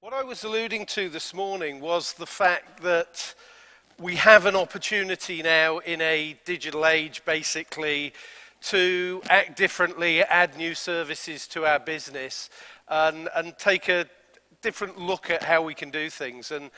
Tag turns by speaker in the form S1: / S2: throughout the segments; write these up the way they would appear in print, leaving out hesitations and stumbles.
S1: What I was alluding to this morning was the fact that we have an opportunity now in a digital age, basically, to act differently, add new services to our business, and take a different look at how we can do things. And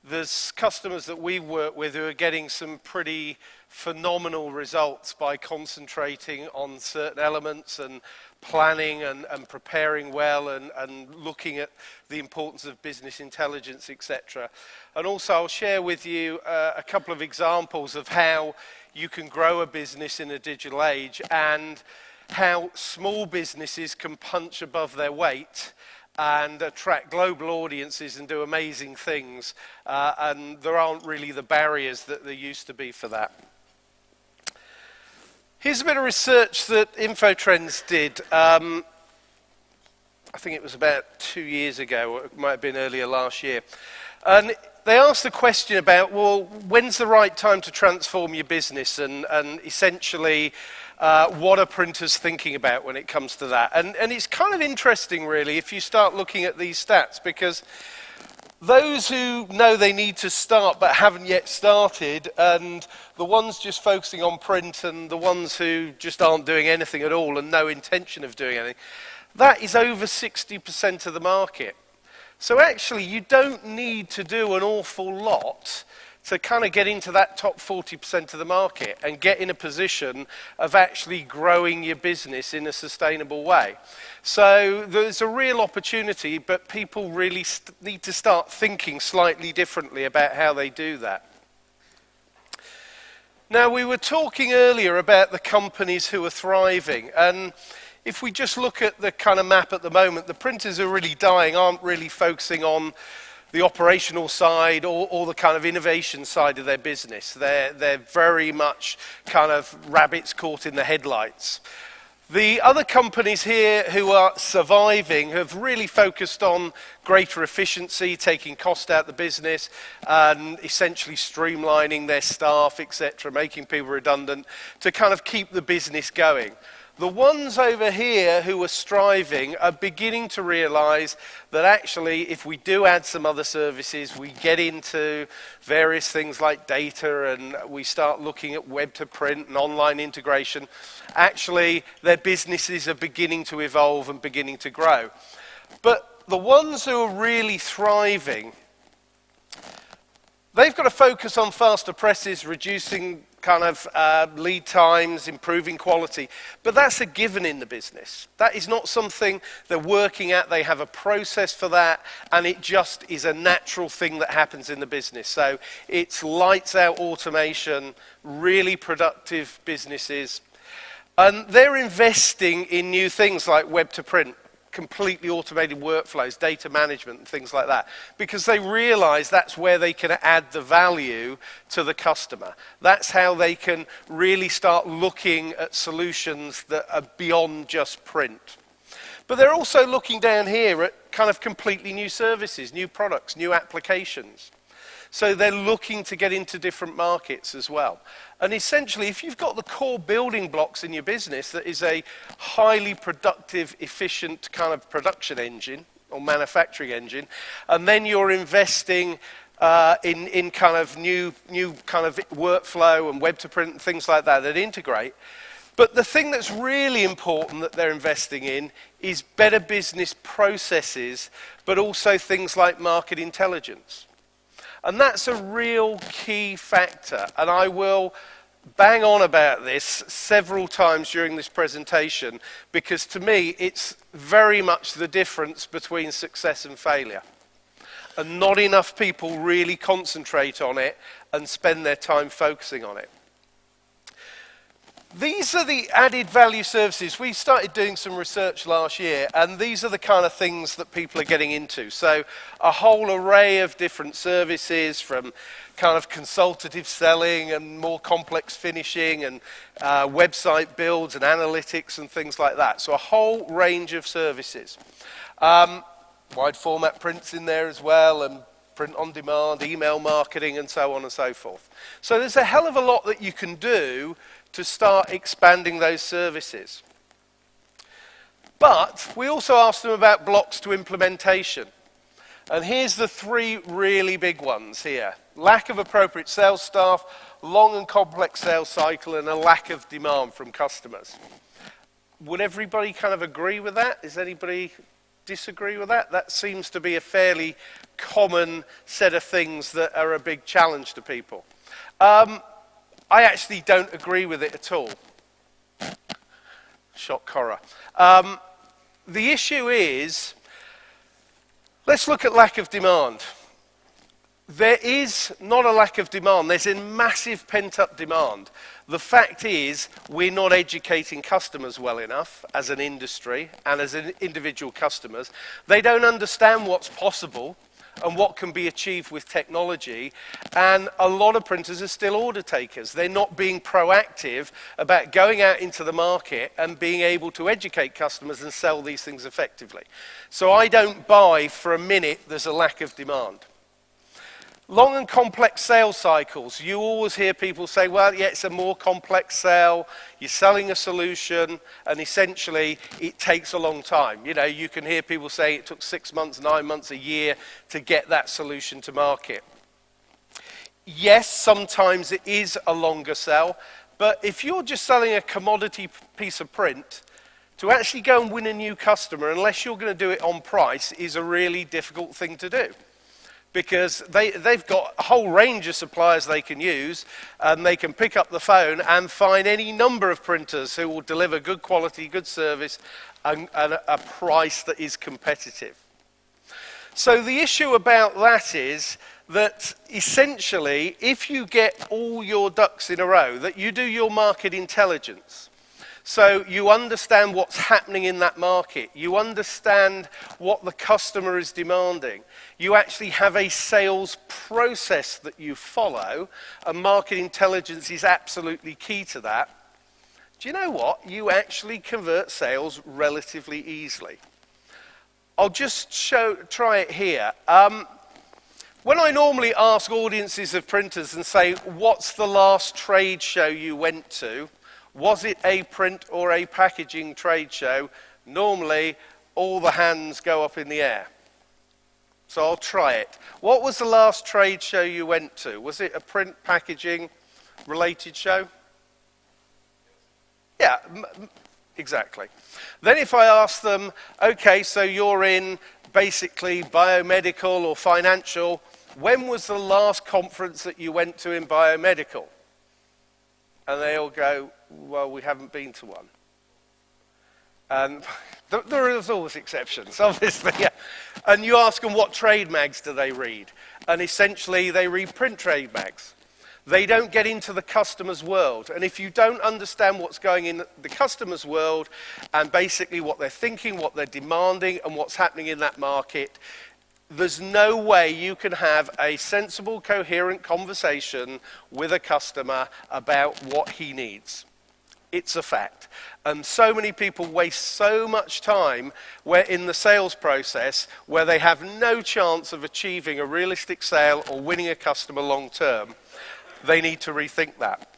S1: there's customers that we work with who are getting some pretty phenomenal results by concentrating on certain elements and planning and preparing well and looking at the importance of business intelligence, etc. And also I'll share with you a couple of examples of how you can grow a business in a digital age and how small businesses can punch above their weight and attract global audiences and do amazing things. And there aren't really the barriers that there used to be for that. Here's a bit of research that InfoTrends did. I think it was about 2 years ago, or it might have been earlier last year. And they asked the question about, well, when's the right time to transform your business? And essentially, what are printers thinking about when it comes to that? And it's kind of interesting, really, if you start looking at these stats, because those who know they need to start but haven't yet started, and the ones just focusing on print and the ones who just aren't doing anything at all and no intention of doing anything, that is over 60% of the market. So actually, you don't need to do an awful lot to kind of get into that top 40% of the market and get in a position of actually growing your business in a sustainable way. So there's a real opportunity, but people really need to start thinking slightly differently about how they do that. Now, we were talking earlier about the companies who are thriving, and if we just look at the kind of map at the moment, the printers who are really dying aren't really focusing on the operational side or the kind of innovation side of their business. They're very much kind of rabbits caught in the headlights. The other companies here who are surviving have really focused on greater efficiency, taking cost out of the business, and essentially streamlining their staff, etc., making people redundant to kind of keep the business going. The ones over here who are striving are beginning to realize that actually if we do add some other services, we get into various things like data and we start looking at web to print and online integration, actually their businesses are beginning to evolve and beginning to grow. But the ones who are really thriving, they've got to focus on faster presses, reducing kind of lead times, improving quality. But that's a given in the business. That is not something they're working at. They have a process for that, and it just is a natural thing that happens in the business. So it's lights out automation, really productive businesses. And they're investing in new things like web to print, completely automated workflows, data management, and things like that, because they realize that's where they can add the value to the customer. That's how they can really start looking at solutions that are beyond just print. But they're also looking down here at kind of completely new services, new products, new applications. So they're looking to get into different markets as well. And essentially, if you've got the core building blocks in your business that is a highly productive, efficient kind of production engine or manufacturing engine, and then you're investing in kind of new kind of workflow and web to print and things like that integrate. But the thing that's really important that they're investing in is better business processes, but also things like market intelligence. And that's a real key factor, and I will bang on about this several times during this presentation, because to me it's very much the difference between success and failure. And not enough people really concentrate on it and spend their time focusing on it. These are the added value services. We started doing some research last year, and these are the kind of things that people are getting into. So a whole array of different services, from kind of consultative selling and more complex finishing and website builds and analytics and things like that. So a whole range of services. Wide format prints in there as well, and print on demand, email marketing, and so on and so forth. So there's a hell of a lot that you can do to start expanding those services. But we also asked them about blocks to implementation. And here's the three really big ones here. Lack of appropriate sales staff, long and complex sales cycle, and a lack of demand from customers. Would everybody kind of agree with that? Does anybody disagree with that? That seems to be a fairly common set of things that are a big challenge to people. I actually don't agree with it at all. Shock horror. The issue is, let's look at lack of demand. There is not a lack of demand. There's a massive pent-up demand. The fact is, we're not educating customers well enough as an industry and as an individual customers. They don't understand what's possible and what can be achieved with technology. And a lot of printers are still order takers. They're not being proactive about going out into the market and being able to educate customers and sell these things effectively. So I don't buy for a minute there's a lack of demand. Long and complex sales cycles. You always hear people say, well, yeah, it's a more complex sale. You're selling a solution, and essentially it takes a long time. You know, you can hear people say it took 6 months, 9 months, a year to get that solution to market. Yes, sometimes it is a longer sell, but if you're just selling a commodity piece of print, to actually go and win a new customer, unless you're going to do it on price, is a really difficult thing to do. Because they've got a whole range of suppliers they can use, and they can pick up the phone and find any number of printers who will deliver good quality, good service, and a price that is competitive. So the issue about that is that essentially, if you get all your ducks in a row, that you do your market intelligence, so you understand what's happening in that market. You understand what the customer is demanding. You actually have a sales process that you follow, and market intelligence is absolutely key to that. Do you know what? You actually convert sales relatively easily. I'll just try it here. When I normally ask audiences of printers and say, what's the last trade show you went to? Was it a print or a packaging trade show? Normally, all the hands go up in the air. So I'll try it. What was the last trade show you went to? Was it a print packaging related show? Yeah, exactly. Then if I ask them, okay, so you're in basically biomedical or financial, when was the last conference that you went to in biomedical? And they all go, well, we haven't been to one. And there is always exceptions, obviously. Yeah. And you ask them what trade mags do they read? And essentially they read print trade mags. They don't get into the customer's world. And if you don't understand what's going in the customer's world and basically what they're thinking, what they're demanding, and what's happening in that market, there's no way you can have a sensible, coherent conversation with a customer about what he needs. It's a fact. And so many people waste so much time in the sales process where they have no chance of achieving a realistic sale or winning a customer long term. They need to rethink that.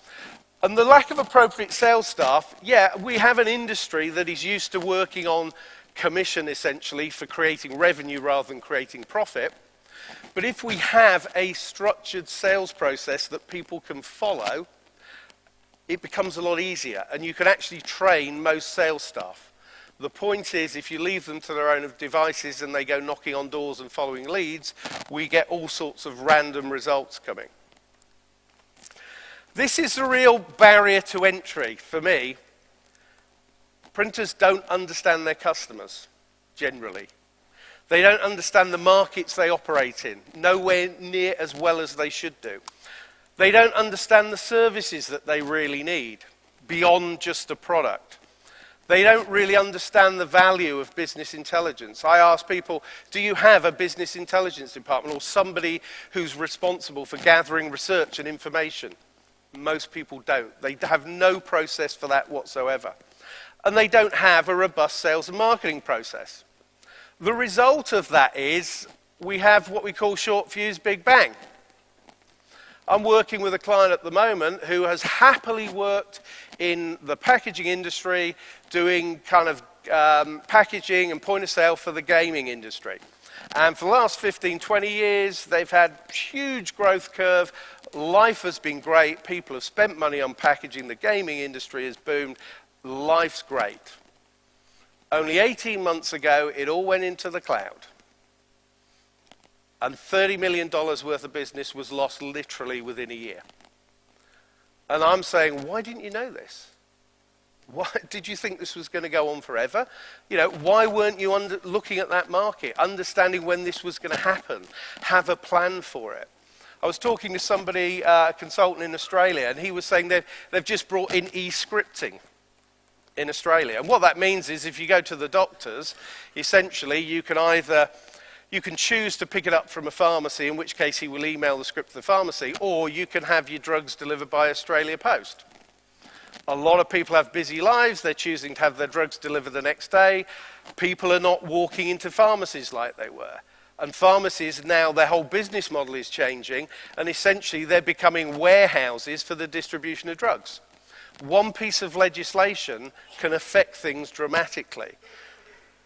S1: And the lack of appropriate sales staff, yeah, we have an industry that is used to working on commission essentially for creating revenue rather than creating profit. But if we have a structured sales process that people can follow, it becomes a lot easier, and you can actually train most sales staff. The point is, if you leave them to their own devices and they go knocking on doors and following leads, we get all sorts of random results coming. This is the real barrier to entry for me. Printers don't understand their customers, generally. They don't understand the markets they operate in, nowhere near as well as they should do. They don't understand the services that they really need, beyond just a product. They don't really understand the value of business intelligence. I ask people, do you have a business intelligence department or somebody who's responsible for gathering research and information? Most people don't. They have no process for that whatsoever. And they don't have a robust sales and marketing process. The result of that is we have what we call short fuse, big bang. I'm working with a client at the moment who has happily worked in the packaging industry, doing kind of packaging and point of sale for the gaming industry. And for the last 15, 20 years, they've had huge growth curve. Life has been great. People have spent money on packaging. The gaming industry has boomed. Life's great. Only 18 months ago, it all went into the cloud. And $30 million worth of business was lost literally within a year. And I'm saying, why didn't you know this? Why did you think this was going to go on forever? You know, why weren't you looking at that market, understanding when this was going to happen, have a plan for it? I was talking to somebody, a consultant in Australia, and he was saying they've just brought in e-scripting in Australia. And what that means is if you go to the doctors, essentially you can choose to pick it up from a pharmacy, in which case he will email the script to the pharmacy, or you can have your drugs delivered by Australia Post. A lot of people have busy lives. They're choosing to have their drugs delivered the next day. People are not walking into pharmacies like they were. And pharmacies now, their whole business model is changing, and essentially they're becoming warehouses for the distribution of drugs. One piece of legislation can affect things dramatically.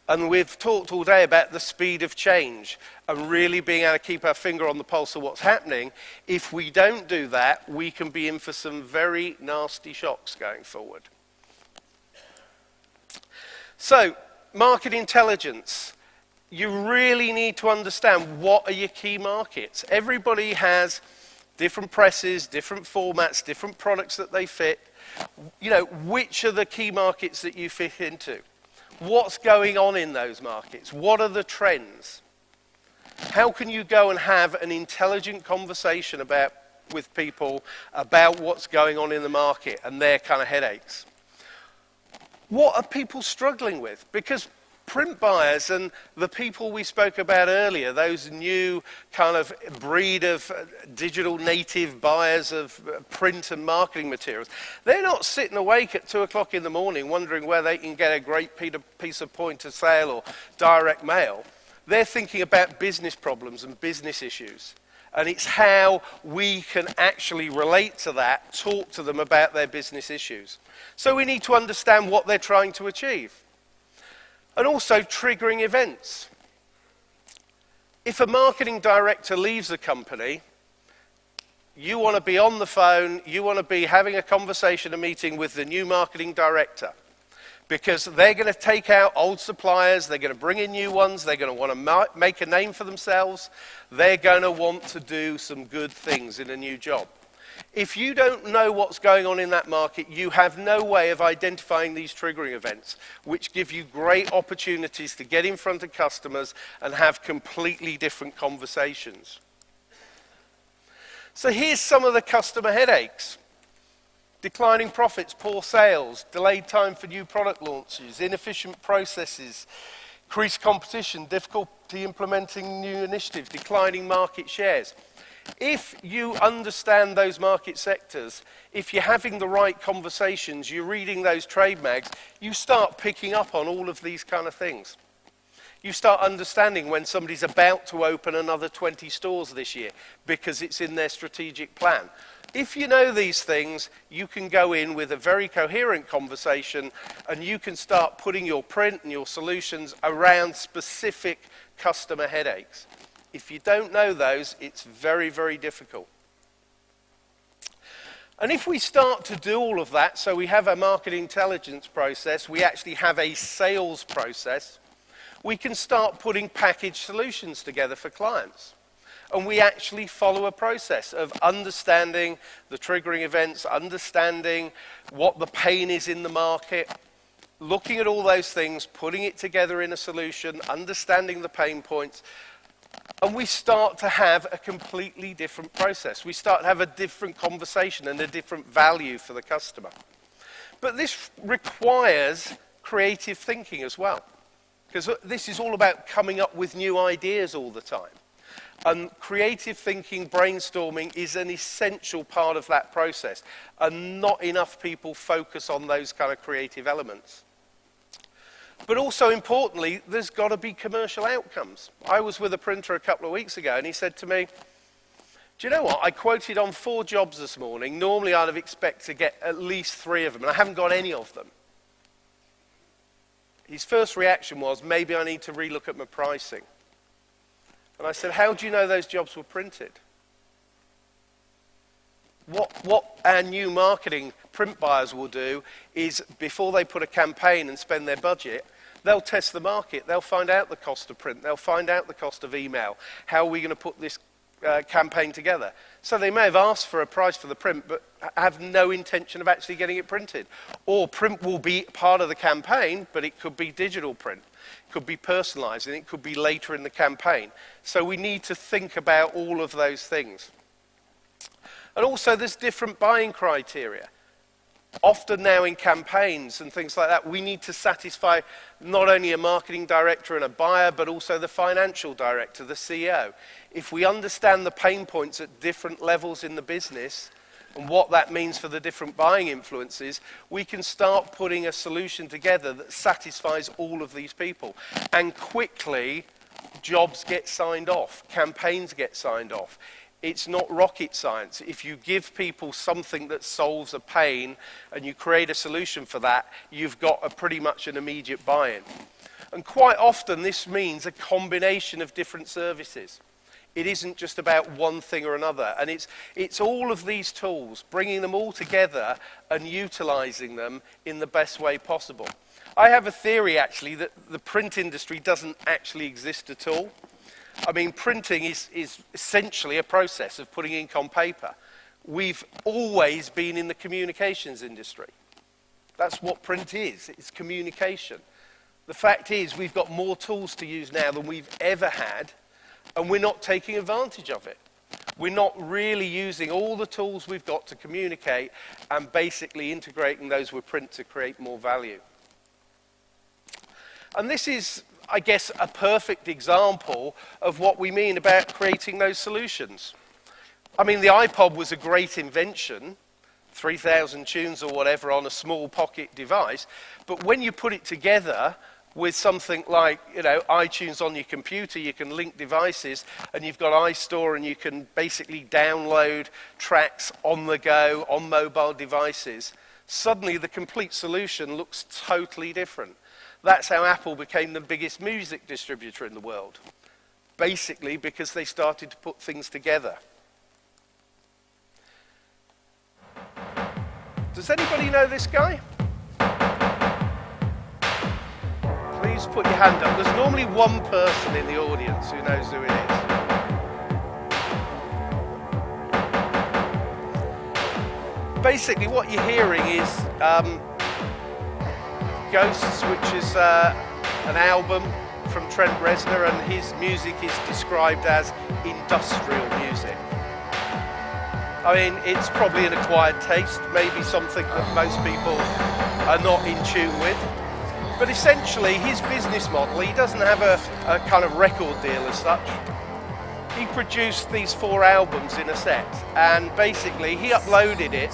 S1: And we've talked all day about the speed of change and really being able to keep our finger on the pulse of what's happening. If we don't do that, we can be in for some very nasty shocks going forward. So, market intelligence. You really need to understand what are your key markets. Everybody has different presses, different formats, different products that they fit. You know, which are the key markets that you fit into? What's going on in those markets? What are the trends? How can you go and have an intelligent conversation with people about what's going on in the market and their kind of headaches? What are people struggling with? Because print buyers and the people we spoke about earlier, those new kind of breed of digital native buyers of print and marketing materials, they're not sitting awake at 2 o'clock in the morning wondering where they can get a great piece of point of sale or direct mail. They're thinking about business problems and business issues. And it's how we can actually relate to that, talk to them about their business issues. So we need to understand what they're trying to achieve. And also triggering events. If a marketing director leaves a company, you want to be on the phone, you want to be having a conversation, a meeting with the new marketing director. Because they're going to take out old suppliers, they're going to bring in new ones, they're going to want to make a name for themselves, they're going to want to do some good things in a new job. If you don't know what's going on in that market, you have no way of identifying these triggering events, which give you great opportunities to get in front of customers and have completely different conversations. So here's some of the customer headaches. Declining profits, poor sales, delayed time for new product launches, inefficient processes, increased competition, difficulty implementing new initiatives, declining market shares. If you understand those market sectors, if you're having the right conversations, you're reading those trade mags, you start picking up on all of these kind of things. You start understanding when somebody's about to open another 20 stores this year because it's in their strategic plan. If you know these things, you can go in with a very coherent conversation and you can start putting your print and your solutions around specific customer headaches. If you don't know those, it's very, very difficult. And if we start to do all of that, so we have a market intelligence process, we actually have a sales process, we can start putting packaged solutions together for clients. And we actually follow a process of understanding the triggering events, understanding what the pain is in the market, looking at all those things, putting it together in a solution, understanding the pain points. And we start to have a completely different process. We start to have a different conversation and a different value for the customer. But this requires creative thinking as well. Because this is all about coming up with new ideas all the time. And creative thinking, brainstorming is an essential part of that process. And not enough people focus on those kind of creative elements. But also importantly, there's got to be commercial outcomes. I was with a printer a couple of weeks ago and he said to me, do you know what? I quoted on 4 jobs this morning. Normally I'd have expected to get at least 3 of them and I haven't got any of them. His first reaction was, maybe I need to relook at my pricing. And I said, how do you know those jobs were printed? What our new marketing print buyers will do is, before they put a campaign and spend their budget, they'll test the market. They'll find out the cost of print. They'll find out the cost of email. How are we going to put this campaign together? So they may have asked for a price for the print, but have no intention of actually getting it printed. Or print will be part of the campaign, but it could be digital print. It could be personalized, and it could be later in the campaign. So we need to think about all of those things. And also, there's different buying criteria. Often now in campaigns and things like that, we need to satisfy not only a marketing director and a buyer, but also the financial director, the CEO. If we understand the pain points at different levels in the business and what that means for the different buying influences, we can start putting a solution together that satisfies all of these people. And quickly, jobs get signed off, campaigns get signed off. It's not rocket science. If you give people something that solves a pain and you create a solution for that, you've got pretty much an immediate buy-in. And quite often this means a combination of different services. It isn't just about one thing or another. And it's all of these tools, bringing them all together and utilizing them in the best way possible. I have a theory, actually, that the print industry doesn't actually exist at all. I mean, printing is essentially a process of putting ink on paper. We've always been in the communications industry. That's what print is. It's communication. The fact is, we've got more tools to use now than we've ever had, and we're not taking advantage of it. We're not really using all the tools we've got to communicate and basically integrating those with print to create more value. And this is, I guess, a perfect example of what we mean about creating those solutions. I mean, the iPod was a great invention, 3,000 tunes or whatever on a small pocket device, but when you put it together with something like, iTunes on your computer, you can link devices, and you've got iStore, and you can basically download tracks on the go, on mobile devices, suddenly the complete solution looks totally different. That's how Apple became the biggest music distributor in the world, basically because they started to put things together. Does anybody know this guy? Please put your hand up. There's normally one person in the audience who knows who it is. Basically, what you're hearing is Ghosts, which is an album from Trent Reznor, and his music is described as industrial music. I mean, it's probably an acquired taste, maybe something that most people are not in tune with. But essentially, his business model, he doesn't have a kind of record deal as such. He produced these 4 albums in a set, and basically he uploaded it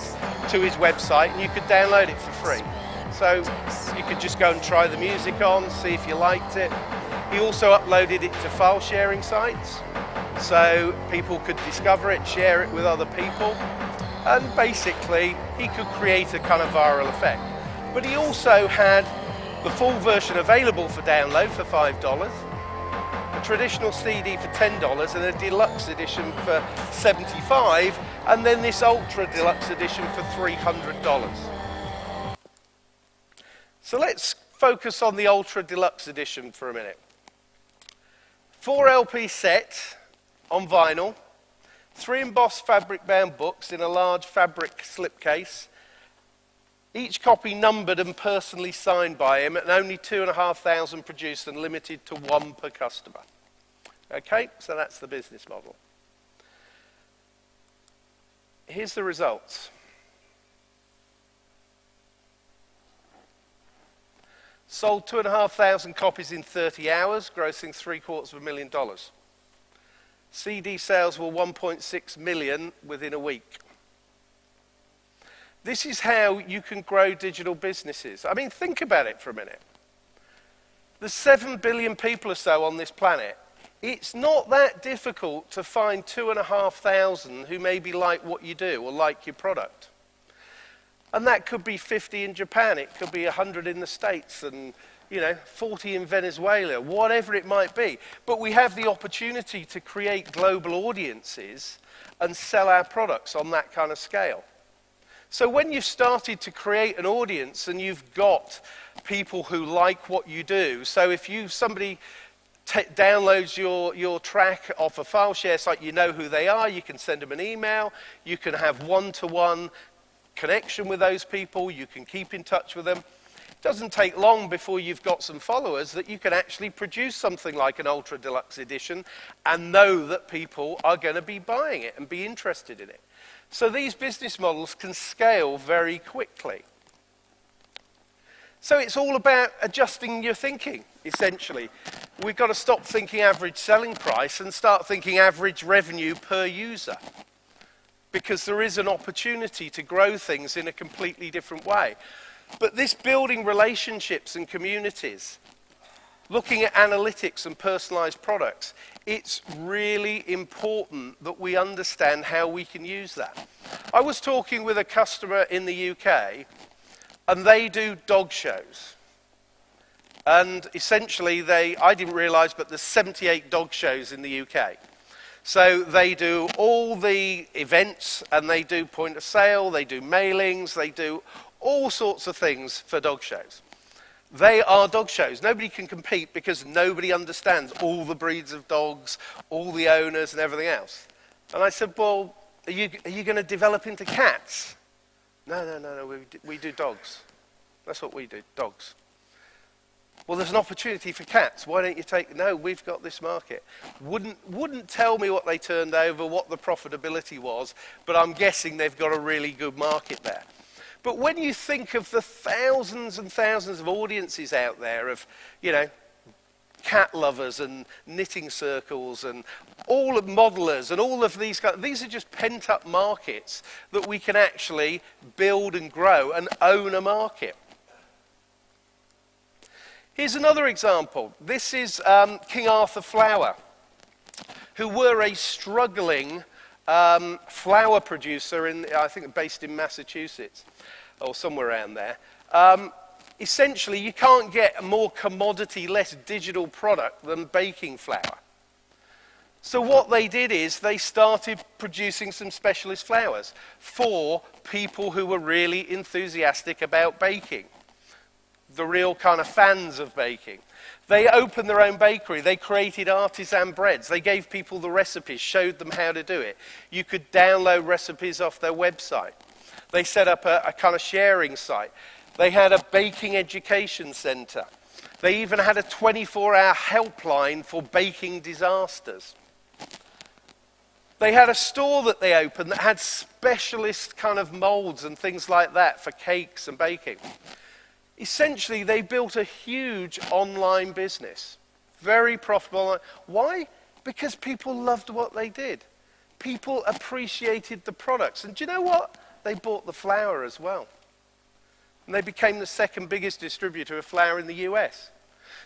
S1: to his website, and you could download it for free. So you could just go and try the music on, see if you liked it. He also uploaded it to file sharing sites, so people could discover it, share it with other people, and basically he could create a kind of viral effect. But he also had the full version available for download for $5, a traditional CD for $10, and a deluxe edition for $75, and then this ultra deluxe edition for $300. So let's focus on the ultra deluxe edition for a minute. 4 LP set on vinyl, 3 embossed fabric bound books in a large fabric slipcase, each copy numbered and personally signed by him, and only 2,500 produced and limited to 1 per customer. Okay, so that's the business model. Here's the results. Sold 2,500 copies in 30 hours, grossing $750,000. CD sales were 1.6 million within a week. This is how you can grow digital businesses. I mean, think about it for a minute. There's 7 billion people or so on this planet. It's not that difficult to find 2,500 who maybe like what you do or like your product. And that could be 50 in Japan, it could be 100 in the States, and 40 in Venezuela, whatever it might be. But we have the opportunity to create global audiences and sell our products on that kind of scale. So when you've started to create an audience and you've got people who like what you do, so if somebody downloads your track off a file share site, you know who they are, you can send them an email, you can have one-to-one connection with those people, you can keep in touch with them. It doesn't take long before you've got some followers that you can actually produce something like an ultra deluxe edition and know that people are going to be buying it and be interested in it. So these business models can scale very quickly. So it's all about adjusting your thinking, essentially. We've got to stop thinking average selling price and start thinking average revenue per user. Because there is an opportunity to grow things in a completely different way. But this building relationships and communities, looking at analytics and personalized products, it's really important that we understand how we can use that. I was talking with a customer in the UK, and they do dog shows. And essentially, I didn't realize, but there's 78 dog shows in the UK. So they do all the events, and they do point of sale, they do mailings, they do all sorts of things for dog shows. They are dog shows. Nobody can compete because nobody understands all the breeds of dogs, all the owners and everything else. And I said, well, are you going to develop into cats? No, we do dogs. That's what we do, dogs. Well, there's an opportunity for cats. Why don't you take... No, we've got this market. Wouldn't tell me what they turned over, what the profitability was, but I'm guessing they've got a really good market there. But when you think of the thousands and thousands of audiences out there of, cat lovers and knitting circles and all of modelers and all of these are just pent-up markets that we can actually build and grow and own a market. Here's another example. This is King Arthur Flour, who were a struggling flour producer I think based in Massachusetts or somewhere around there. Essentially, you can't get a more commodity, less digital product than baking flour. So what they did is they started producing some specialist flours for people who were really enthusiastic about baking, the real kind of fans of baking. They opened their own bakery. They created artisan breads. They gave people the recipes, showed them how to do it. You could download recipes off their website. They set up a kind of sharing site. They had a baking education center. They even had a 24-hour helpline for baking disasters. They had a store that they opened that had specialist kind of molds and things like that for cakes and baking. Essentially, they built a huge online business, very profitable. Why? Because people loved what they did. People appreciated the products. And do you know what? They bought the flour as well. And they became the second biggest distributor of flour in the US.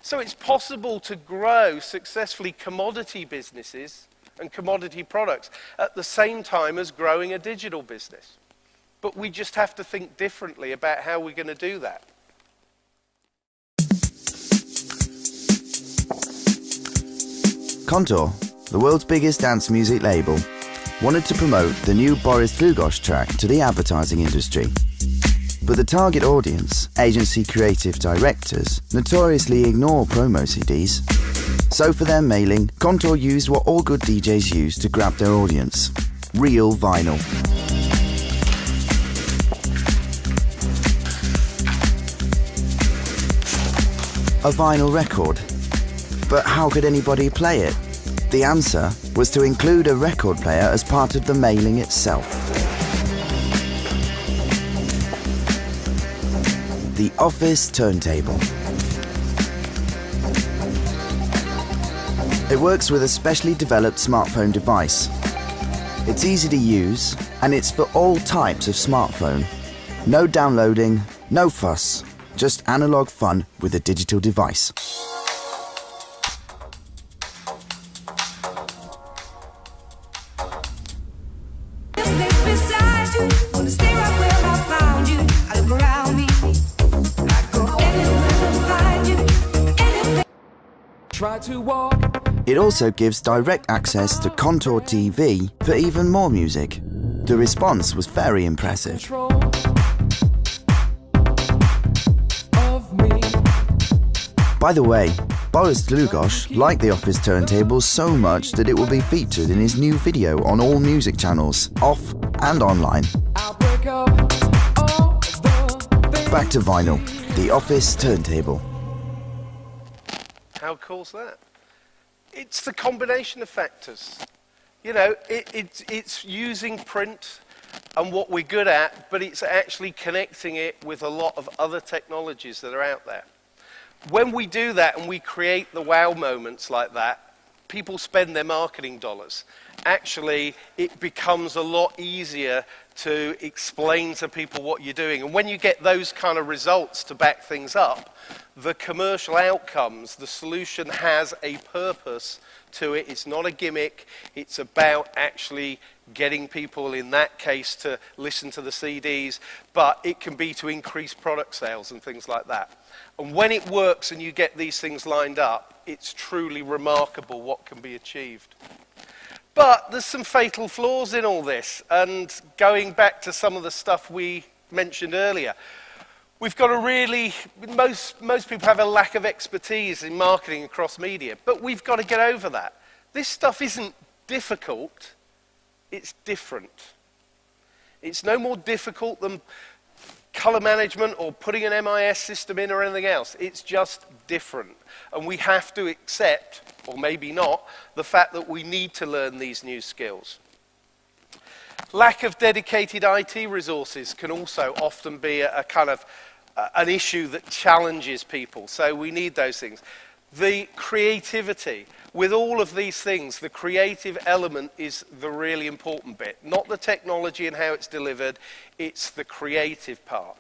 S1: So it's possible to grow successfully commodity businesses and commodity products at the same time as growing a digital business. But we just have to think differently about how we're going to do that.
S2: Contour, the world's biggest dance music label, wanted to promote the new Boris Dlugosch track to the advertising industry. But the target audience, agency creative directors, notoriously ignore promo CDs. So for their mailing, Contour used what all good DJs use to grab their audience: real vinyl. A vinyl record. But how could anybody play it? The answer was to include a record player as part of the mailing itself. The office turntable. It works with a specially developed smartphone device. It's easy to use, and it's for all types of smartphone. No downloading, no fuss, just analog fun with a digital device.
S3: Try to walk.
S2: It also gives direct access to Contour TV for even more music. The response was very impressive.
S3: Control of me.
S2: By the way, Boris Dlugosch liked the Office turntables so much that it will be featured in his new video on all music channels, off and online.
S3: I'll break up all the things.
S2: Back to vinyl, the Office turntable.
S1: How cool's that? It's the combination of factors. You know, it's using print and what we're good at, but it's actually connecting it with a lot of other technologies that are out there. When we do that and we create the wow moments like that, people spend their marketing dollars. Actually, it becomes a lot easier to explain to people what you're doing. And when you get those kind of results to back things up, the commercial outcomes, the solution has a purpose to it. It's not a gimmick. It's about actually getting people, in that case, to listen to the CDs, but it can be to increase product sales and things like that. And when it works and you get these things lined up, it's truly remarkable what can be achieved. But there's some fatal flaws in all this. And going back to some of the stuff we mentioned earlier, we've got to really, most people have a lack of expertise in marketing across media, but we've got to get over that. This stuff isn't difficult, it's different. It's no more difficult than color management or putting an MIS system in or anything else. It's just different. And we have to accept, or maybe not, the fact that we need to learn these new skills. Lack of dedicated IT resources can also often be a kind of an issue that challenges people. So we need those things. The creativity. With all of these things, the creative element is the really important bit. Not the technology and how it's delivered, it's the creative part.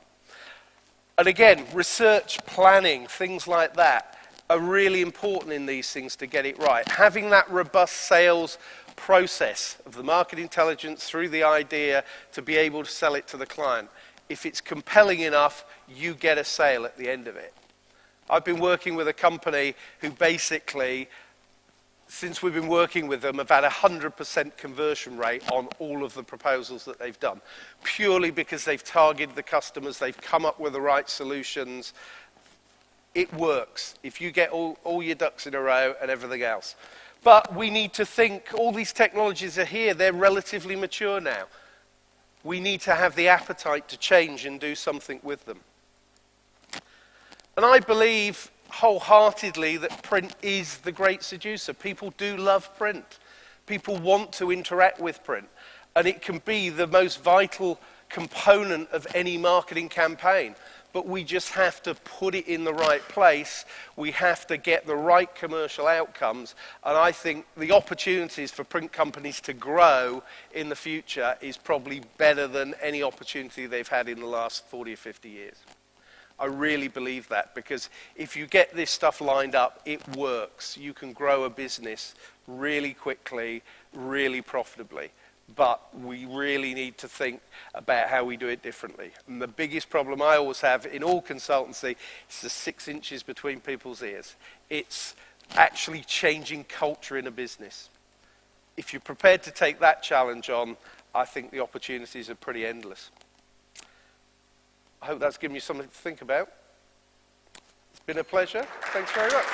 S1: And again, research, planning, things like that are really important in these things to get it right. Having that robust sales process of the market intelligence through the idea to be able to sell it to the client. If it's compelling enough, you get a sale at the end of it. I've been working with a company who basically, since we've been working with them, have had a 100% conversion rate on all of the proposals that they've done, purely because they've targeted the customers, they've come up with the right solutions. It works if you get all your ducks in a row and everything else. But we need to think, all these technologies are here, they're relatively mature now. We need to have the appetite to change and do something with them. And I believe wholeheartedly that print is the great seducer. People do love print. People want to interact with print. And it can be the most vital component of any marketing campaign. But we just have to put it in the right place. We have to get the right commercial outcomes. And I think the opportunities for print companies to grow in the future is probably better than any opportunity they've had in the last 40 or 50 years. I really believe that, because if you get this stuff lined up, it works. You can grow a business really quickly, really profitably. But we really need to think about how we do it differently. And the biggest problem I always have in all consultancy is the 6 inches between people's ears. It's actually changing culture in a business. If you're prepared to take that challenge on, I think the opportunities are pretty endless. I hope that's given you something to think about. It's been a pleasure. Thanks very much.